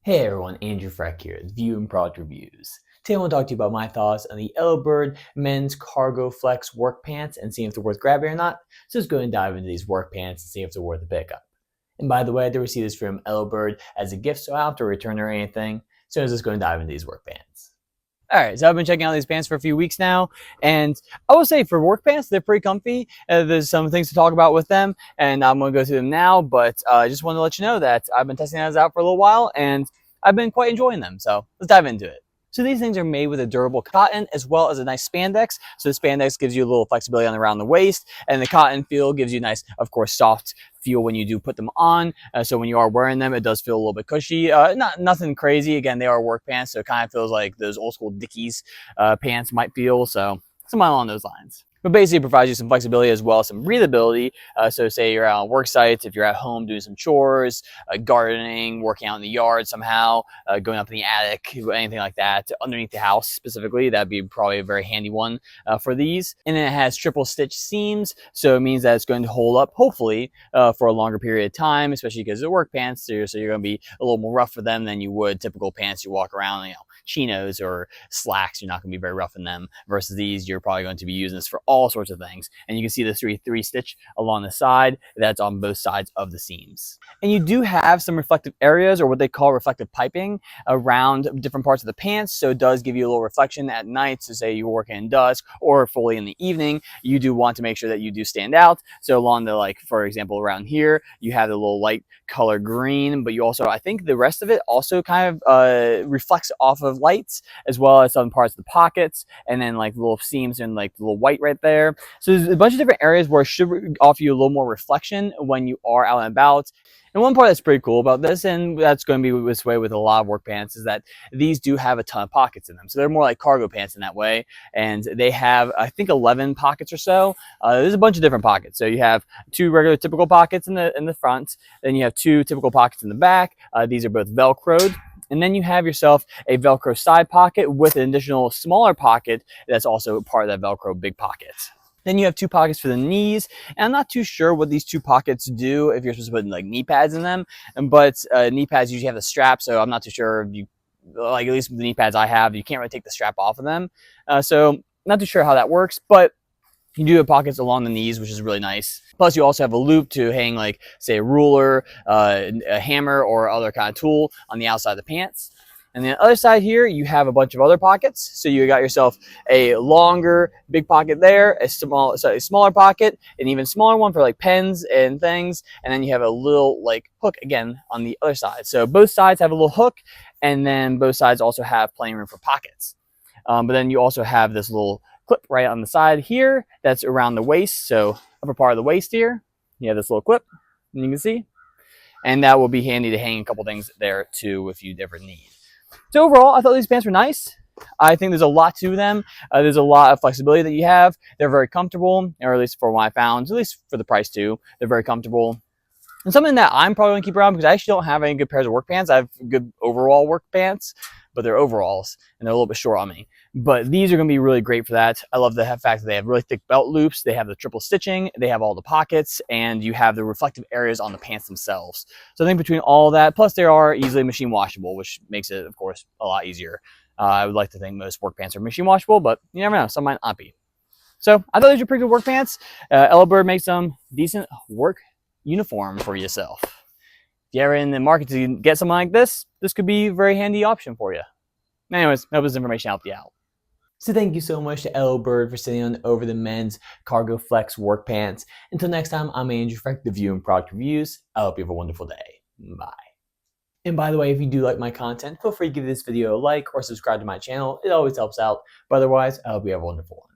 Hey everyone, Andrew Frech here, with View and Product Reviews. Today I want to talk to you about my thoughts on the Ellobird men's cargo flex work pants and seeing if they're worth grabbing or not. So let's go and dive into these work pants and see if they're worth a pickup. And by the way, I did receive this from Ellobird as a gift, so I don't have to return or anything. So let's just go and dive into these work pants. Alright, so I've been checking out these pants for a few weeks now, and I will say for work pants, they're pretty comfy. There's some things to talk about with them, and I'm going to go through them now, but I just wanted to let you know that I've been testing those out for a little while, and I've been quite enjoying them, so let's dive into it. So these things are made with a durable cotton as well as a nice spandex. So the spandex gives you a little flexibility on around the waist, and the cotton feel gives you a nice, of course, soft feel when you do put them on. So when you are wearing them, it does feel a little bit cushy. Nothing crazy. Again, they are work pants, so it kind of feels like those old school Dickies pants might feel. So something along those lines. But basically it provides you some flexibility as well as some breathability. So say you're out on work sites, if you're at home doing some chores, gardening, working out in the yard somehow, going up in the attic, anything like that, underneath the house specifically, that'd be probably a very handy one for these. And then it has triple stitch seams, so it means that it's going to hold up, hopefully, for a longer period of time, especially because they're work pants, so you're going to be a little more rough for them than you would typical pants you walk around, chinos or slacks. You're not going to be very rough in them, versus these, you're probably going to be using this for all sorts of things. And you can see the three stitch along the side that's on both sides of the seams. And you do have some reflective areas, or what they call reflective piping, around different parts of the pants, so it does give you a little reflection at night. So say you're working in dusk or fully in the evening, you do want to make sure that you do stand out. So along the, like, for example, around here you have the little light color green, but you also, I think the rest of it also kind of reflects off of lights, as well as some parts of the pockets, and then like little seams and like the little white right there. So there's a bunch of different areas where it should offer you a little more reflection when you are out and about. And one part that's pretty cool about this, and that's going to be this way with a lot of work pants, is that these do have a ton of pockets in them. So they're more like cargo pants in that way. And they have, I think, 11 pockets or so. There's a bunch of different pockets. So you have two regular typical pockets in the front. Then you have two typical pockets in the back. These are both Velcroed. And then you have yourself a Velcro side pocket with an additional smaller pocket that's also part of that Velcro big pocket. Then you have two pockets for the knees, and I'm not too sure what these two pockets do, if you're supposed to put like knee pads in them, but knee pads usually have a strap, so I'm not too sure if you, like, at least the knee pads I have, you can't really take the strap off of them. So not too sure how that works, but you do have pockets along the knees, which is really nice. Plus you also have a loop to hang, like, say, a ruler, a hammer, or other kind of tool on the outside of the pants. And then the other side here, you have a bunch of other pockets. So you got yourself a longer, big pocket there, a smaller pocket, an even smaller one for like pens and things. And then you have a little like hook again on the other side. So both sides have a little hook, and then both sides also have plenty of room for pockets. But then you also have this little clip right on the side here that's around the waist. So upper part of the waist here, you have this little clip, and you can see. And that will be handy to hang a couple things there too if you ever need. So overall, I thought these pants were nice. I think there's a lot to them. There's a lot of flexibility that you have. They're very comfortable, or at least for what I found, at least for the price too. They're very comfortable. And something that I'm probably going to keep around, because I actually don't have any good pairs of work pants. I have good overall work pants, but they're overalls, and they're a little bit short on me. But these are going to be really great for that. I love the fact that they have really thick belt loops, they have the triple stitching, they have all the pockets, and you have the reflective areas on the pants themselves. So I think between all that, plus they are easily machine washable, which makes it, of course, a lot easier. I would like to think most work pants are machine washable, but you never know, some might not be. So I thought these were pretty good work pants. Ellobird makes some decent work uniform for yourself. If you're ever in the market to get something like this, this could be a very handy option for you. Anyways, I hope this information helped you out. So thank you so much to Ellobird for sending on over the men's cargo flex work pants. Until next time, I'm Andrew Frech, the View and Product Reviews. I hope you have a wonderful day. Bye. And by the way, if you do like my content, feel free to give this video a like or subscribe to my channel. It always helps out. But otherwise, I hope you have a wonderful one.